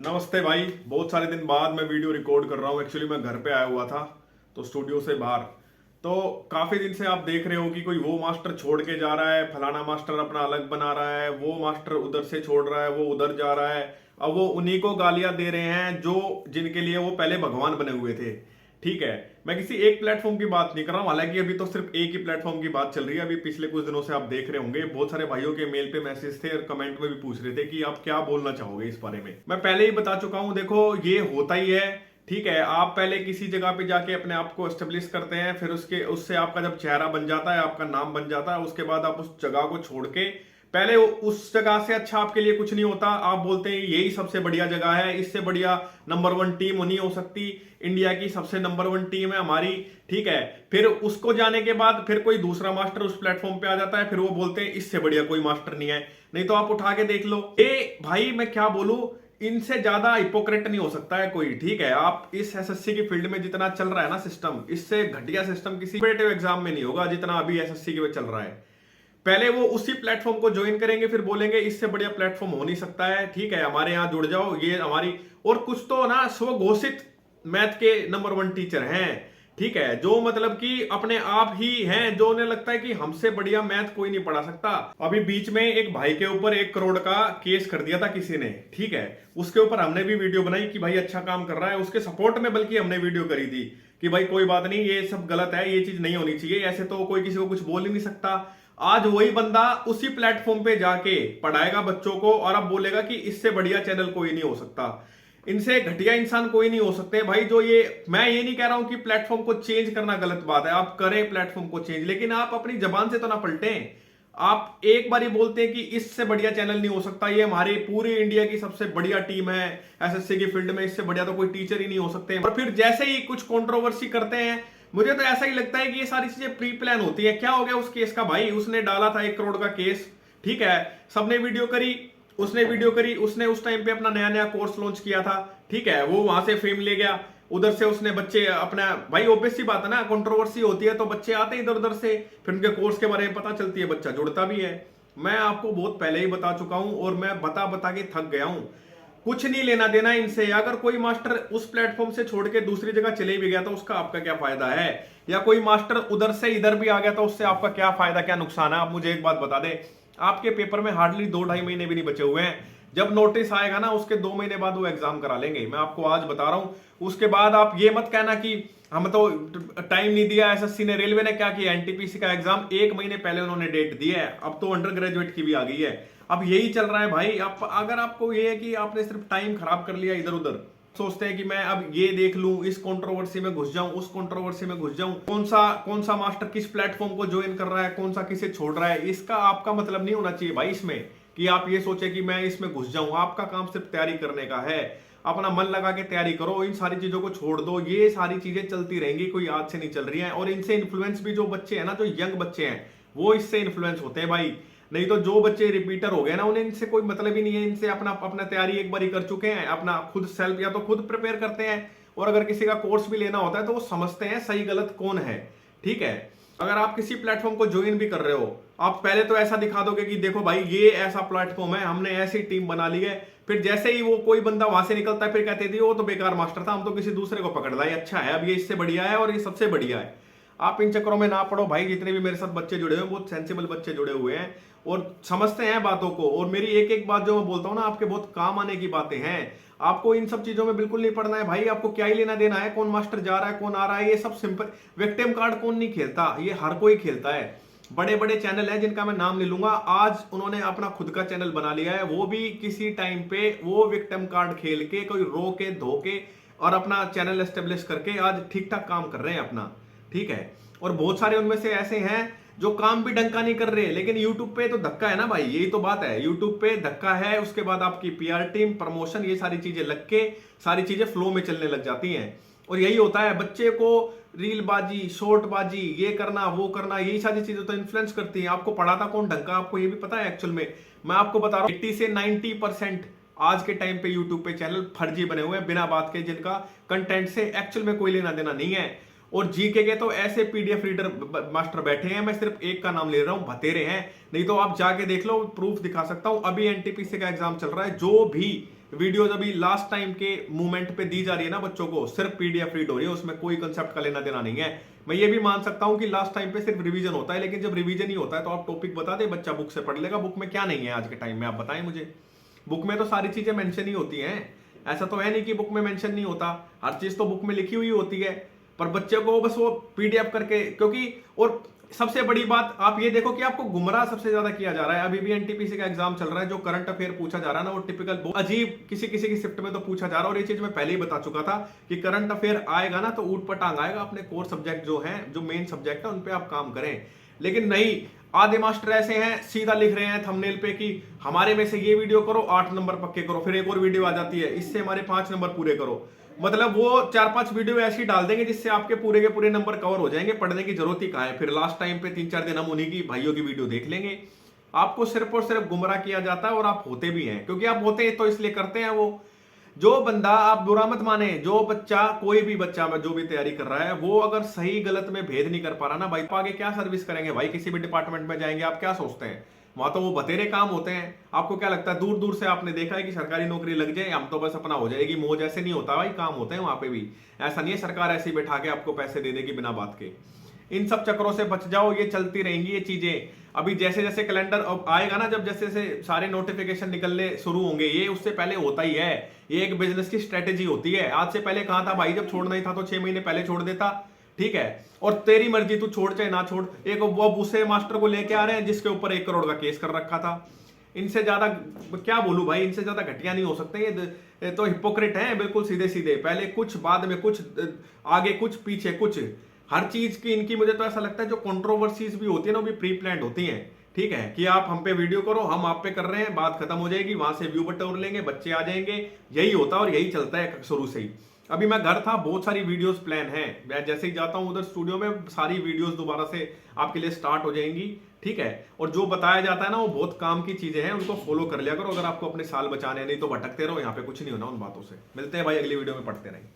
नमस्ते भाई। बहुत सारे दिन बाद मैं वीडियो रिकॉर्ड कर रहा हूँ। एक्चुअली मैं घर पे आया हुआ था तो स्टूडियो से बाहर। तो काफी दिन से आप देख रहे हो कि कोई वो मास्टर छोड़ के जा रहा है, फलाना मास्टर अपना अलग बना रहा है, वो मास्टर उधर से छोड़ रहा है, वो उधर जा रहा है। अब वो उन्हीं को गालियां दे रहे हैं जो जिनके लिए वो पहले भगवान बने हुए थे। ठीक है, मैं किसी एक प्लेटफॉर्म की बात नहीं कर रहा हूँ, हालांकि अभी तो सिर्फ एक ही प्लेटफॉर्म की बात चल रही है। अभी पिछले कुछ दिनों से आप देख रहे होंगे बहुत सारे भाइयों के मेल पे मैसेज थे और कमेंट में भी पूछ रहे थे कि आप क्या बोलना चाहोगे इस बारे में। मैं पहले ही बता चुका हूं, देखो ये होता ही है। ठीक है, आप पहले किसी जगह पे जाके अपने आप को एस्टेब्लिश करते हैं, फिर उसके उससे आपका जब चेहरा बन जाता है, आपका नाम बन जाता है, उसके बाद आप उस जगह को छोड़ के पहले उस जगह से अच्छा आपके लिए कुछ नहीं होता। आप बोलते हैं यही सबसे बढ़िया जगह है, इससे बढ़िया नंबर वन टीम नहीं हो सकती, इंडिया की सबसे नंबर वन टीम है हमारी। ठीक है, फिर उसको जाने के बाद फिर कोई दूसरा मास्टर उस प्लेटफॉर्म पे आ जाता है, फिर वो बोलते हैं इससे बढ़िया कोई मास्टर नहीं है। नहीं तो आप उठा के देख लो, ये भाई मैं क्या बोलूं, इनसे ज्यादा हिपोक्रेट नहीं हो सकता है कोई। ठीक है, आप इस एसएससी की फील्ड में जितना चल रहा है ना सिस्टम, इससे घटिया सिस्टम किसी कॉम्पिटिटिव एग्जाम में नहीं होगा जितना अभी एसएससी के में चल रहा है। पहले वो उसी प्लेटफॉर्म को ज्वाइन करेंगे, फिर बोलेंगे इससे बढ़िया प्लेटफॉर्म हो नहीं सकता है। ठीक है, हमारे यहाँ जुड़ जाओ, ये हमारी और कुछ तो ना स्वघोषित मैथ के नंबर वन टीचर हैं। ठीक है, जो मतलब कि अपने आप ही हैं, जो उन्हें लगता है कि हमसे बढ़िया मैथ कोई नहीं पढ़ा सकता। अभी बीच में एक भाई के ऊपर 1 करोड़ का केस कर दिया था किसी ने। ठीक है, उसके ऊपर हमने भी वीडियो बनाई कि भाई अच्छा काम कर रहा है, उसके सपोर्ट में बल्कि हमने वीडियो करी थी कि भाई कोई बात नहीं, ये सब गलत है, ये चीज नहीं होनी चाहिए, ऐसे तो कोई किसी को कुछ बोल ही नहीं सकता। आज वही बंदा उसी प्लेटफॉर्म पे जाके पढ़ाएगा बच्चों को और अब बोलेगा कि इससे बढ़िया चैनल कोई नहीं हो सकता, इनसे घटिया इंसान कोई नहीं हो सकते। भाई जो ये, मैं ये नहीं कह रहा हूं कि प्लेटफॉर्म को चेंज करना गलत बात है, आप करें प्लेटफॉर्म को चेंज, लेकिन आप अपनी जबान से तो ना पलटें। आप एक बार ही बोलते हैं कि इससे बढ़िया चैनल नहीं हो सकता, ये हमारे पूरे इंडिया की सबसे बढ़िया टीम है एसएससी की फील्ड में, इससे बढ़िया तो कोई टीचर ही नहीं हो सकते, और फिर जैसे ही कुछ कंट्रोवर्सी करते हैं, मुझे तो ऐसा ही लगता है कि ये सारी चीजें प्री प्लान होती है। क्या हो गया उस केस का, भाई उसने डाला था 1 करोड़ का केस। ठीक है, सबने वीडियो करी, उसने वीडियो करी, उसने उस टाइम पे अपना नया नया कोर्स लॉन्च किया था। ठीक है, वो वहां से फेम ले गया, उधर से उसने बच्चे अपना, भाई ऑब्वियस सी बात है ना, कंट्रोवर्सी होती है तो बच्चे आते हैं इधर उधर से, फिर उनके कोर्स के बारे में पता चलती है, बच्चा जुड़ता भी है। मैं आपको बहुत पहले ही बता चुका हूं और मैं बता बता के थक गया हूं, कुछ नहीं लेना देना इनसे। अगर कोई मास्टर उस प्लेटफॉर्म से छोड़ के दूसरी जगह चले भी गया तो उसका आपका क्या फायदा है, या कोई मास्टर उधर से इधर भी आ गया तो उससे आपका क्या फायदा, क्या नुकसान है। आप मुझे एक बात बता दें, आपके पेपर में हार्डली 2-2.5 महीने भी नहीं बचे हुए हैं। जब नोटिस आएगा ना, उसके 2 महीने बाद वो एग्जाम करा लेंगे, मैं आपको आज बता रहा हूं। उसके बाद आप ये मत कहना कि हम तो टाइम नहीं दिया एसएससी ने। रेलवे ने क्या किया, एनटीपीसी का एग्जाम 1 महीने पहले उन्होंने डेट दी है, अब तो अंडर ग्रेजुएट की भी आ गई है। अब यही चल रहा है भाई। आप अगर आपको ये है कि आपने सिर्फ टाइम खराब कर लिया इधर उधर, सोचते हैं कि मैं अब ये देख लूं, इस कंट्रोवर्सी में घुस जाऊं, उस कंट्रोवर्सी में घुस जाऊं, कौन सा मास्टर किस प्लेटफॉर्म को ज्वाइन कर रहा है, कौन सा किसे छोड़ रहा है, इसका आपका मतलब नहीं होना चाहिए भाई इसमें, कि आप ये सोचे कि मैं इसमें घुस जाऊं। आपका काम सिर्फ तैयारी करने का है, अपना मन लगा के तैयारी करो, इन सारी चीजों को छोड़ दो। ये सारी चीजें चलती रहेंगी, कोई आज से नहीं चल रही है। और इनसे इन्फ्लुएंस भी जो बच्चे हैं ना, जो यंग बच्चे हैं, वो इससे इन्फ्लुएंस होते हैं भाई। नहीं तो जो बच्चे रिपीटर हो गए ना, उन्हें इनसे कोई मतलब ही नहीं है। इनसे अपना अपना तैयारी एक बार ही कर चुके हैं, अपना खुद सेल्फ या तो खुद प्रिपेयर करते हैं, और अगर किसी का कोर्स भी लेना होता है तो वो समझते हैं सही गलत कौन है। ठीक है, अगर आप किसी प्लेटफॉर्म को ज्वाइन भी कर रहे हो, आप पहले तो ऐसा दिखा दोगे कि देखो भाई ये ऐसा प्लेटफॉर्म है, हमने ऐसी टीम बना ली है। फिर जैसे ही वो कोई बंदा वहां से निकलता है, फिर कहते थे वो तो बेकार मास्टर था, हम तो किसी दूसरे को पकड़ लाए, अच्छा है अब ये इससे बढ़िया है और ये सबसे बढ़िया है। आप इन चक्करों में ना पड़ो भाई। जितने भी मेरे साथ बच्चे जुड़े हुए हैं, बहुत सेंसिबल बच्चे जुड़े हुए हैं और समझते हैं बातों को। और मेरी एक एक बात जो मैं बोलता हूं ना, आपके बहुत काम आने की बातें हैं। आपको इन सब चीजों में बिल्कुल नहीं पड़ना है भाई। आपको क्या ही लेना देना है, कौन मास्टर जा रहा है, कौन आ रहा है, ये सब सिंपल। विक्टिम कार्ड कौन नहीं खेलता, ये हर कोई खेलता है। बड़े बड़े चैनल हैं जिनका मैं नाम ले लूंगा, आज उन्होंने अपना खुद का चैनल बना लिया है, वो भी किसी टाइम पे वो विक्टिम कार्ड खेल के, कोई रो के धो के, और अपना चैनल एस्टेब्लिश करके आज ठीक ठाक काम कर रहे हैं अपना। ठीक है, और बहुत सारे उनमें से ऐसे हैं जो काम भी ढंग का नहीं कर रहे, लेकिन यूट्यूब पे तो धक्का है ना भाई, यही तो बात है। यूट्यूब पे धक्का है, उसके बाद आपकी पीआर टीम, प्रमोशन, ये सारी चीजें लग के सारी चीजें फ्लो में चलने लग जाती हैं। और यही होता है, बच्चे को रील बाजी, शॉर्ट बाजी, ये करना वो करना, यही सारी चीजें तो इन्फ्लुएंस करती हैं। आपको पढ़ाता कौन ढंग का, आपको ये भी पता है एक्चुअल में। मैं आपको बता रहा हूं 80 से 90% आज के टाइम पे यूट्यूब पे चैनल फर्जी बने हुए हैं, बिना बात के, जिनका कंटेंट से एक्चुअल में कोई लेना देना नहीं है। और जीके के तो ऐसे पीडीएफ रीडर मास्टर बैठे हैं, मैं सिर्फ एक का नाम ले रहा हूं, भतेरे हैं। नहीं तो आप जाके देख लो, प्रूफ दिखा सकता हूं। अभी एनटीपीसी का एग्जाम चल रहा है, जो भी वीडियोज अभी लास्ट टाइम के मूवमेंट पे दी जा रही है ना बच्चों को, सिर्फ पीडीएफ रीड हो रही है, उसमें कोई कंसेप्ट का लेना देना नहीं है। मैं ये भी मान सकता हूं कि लास्ट टाइम पे सिर्फ रिवीजन होता है, लेकिन जब रिवीजन ही होता है तो आप टॉपिक बता दे, बच्चा बुक से पढ़ लेगा। बुक में क्या नहीं है आज के टाइम में, आप बताएं मुझे। बुक में तो सारी चीजें मेंशन ही होती हैं, ऐसा तो है नहीं कि बुक में मेंशन नहीं होता, हर चीज तो बुक में लिखी हुई होती है। पर बच्चे को बस वो पीडीएफ करके, क्योंकि और सबसे बड़ी बात आप ये देखो कि आपको गुमराह सबसे ज्यादा किया जा रहा है। अभी भी एनटीपीसी का एग्जाम चल रहा है, जो करंट अफेयर पूछा जा रहा है ना, वो टिपिकल अजीब किसी किसी की शिफ्ट में तो पूछा जा रहा है। और ये चीज मैं पहले ही बता चुका था कि करंट अफेयर आएगा ना तो ऊट पटांग आएगा। अपने कोर सब्जेक्ट जो है, जो मेन सब्जेक्ट है, उन पे आप काम करें। लेकिन नहीं, आधे मास्टर ऐसे हैं सीधा लिख रहे हैं थंबनेल पे कि हमारे में से ये वीडियो करो 8 नंबर पक्के करो, फिर एक और वीडियो आ जाती है इससे हमारे 5 नंबर पूरे करो। मतलब वो 4-5 वीडियो ऐसी डाल देंगे जिससे आपके पूरे के पूरे नंबर कवर हो जाएंगे, पढ़ने की जरूरत ही कहां है। फिर लास्ट टाइम पे 3-4 दिन हम उन्हीं की भाइयों की वीडियो देख लेंगे। आपको सिर्फ और सिर्फ गुमराह किया जाता है, और आप होते भी हैं, क्योंकि आप होते हैं तो इसलिए करते हैं। वो जो बंदा, आप बुरा मत माने, जो बच्चा, कोई भी बच्चा जो भी तैयारी कर रहा है, वो अगर सही गलत में भेद नहीं कर पा रहा ना भाई, तो आगे क्या सर्विस करेंगे भाई। किसी भी डिपार्टमेंट में जाएंगे, आप क्या सोचते हैं, वहां तो वो बतेरे काम होते हैं। आपको क्या लगता है दूर दूर से आपने देखा है कि सरकारी नौकरी लग जाए, हम तो बस अपना हो जाएगी मौज, ऐसे नहीं होता भाई, काम होते हैं वहां पे भी। ऐसा नहीं है सरकार ऐसे ही बैठा के आपको पैसे दे देगी बिना बात के। इन सब चक्करों से बच जाओ, ये चलती रहेंगी ये चीजें। अभी जैसे जैसे कैलेंडर अब आएगा ना, जब जैसे जैसे सारे नोटिफिकेशन निकलने शुरू होंगे, ये उससे पहले होता ही है। ये एक बिजनेस की स्ट्रेटेजी होती है। आज से पहले कहा था भाई, जब छोड़ना ही था तो 6 महीने पहले छोड़ देता, ठीक है, और तेरी मर्जी, तू छोड़ चाहे ना छोड़। एक वो दूसरे मास्टर को लेके आ रहे हैं जिसके ऊपर 1 करोड़ का केस कर रखा था। इनसे ज्यादा क्या बोलूं भाई, इनसे ज्यादा घटिया नहीं हो सकते ये तो हिपोक्रेट हैं बिल्कुल सीधे सीधे, पहले कुछ बाद में कुछ, आगे कुछ पीछे कुछ, हर चीज की इनकी। मुझे तो ऐसा लगता है जो कंट्रोवर्सीज भी होती है ना, वो भी प्री प्लान्ड होती हैं, ठीक है, कि आप हम पे वीडियो करो, हम आप पे कर रहे हैं, बात खत्म हो जाएगी, वहां से व्यू बटोर लेंगे, बच्चे आ जाएंगे, यही होता है और यही चलता है शुरू से ही। अभी मैं घर था, बहुत सारी वीडियोस प्लान है, मैं जैसे ही जाता हूं उधर स्टूडियो में सारी वीडियोस दोबारा से आपके लिए स्टार्ट हो जाएंगी, ठीक है। और जो बताया जाता है ना, वो बहुत काम की चीजें हैं, उनको फॉलो कर लिया करो अगर आपको अपने साल बचाने, नहीं तो भटकते रहो, यहाँ पे कुछ नहीं होना उन बातों से। मिलते हैं भाई अगली वीडियो में, पढ़ते रहें।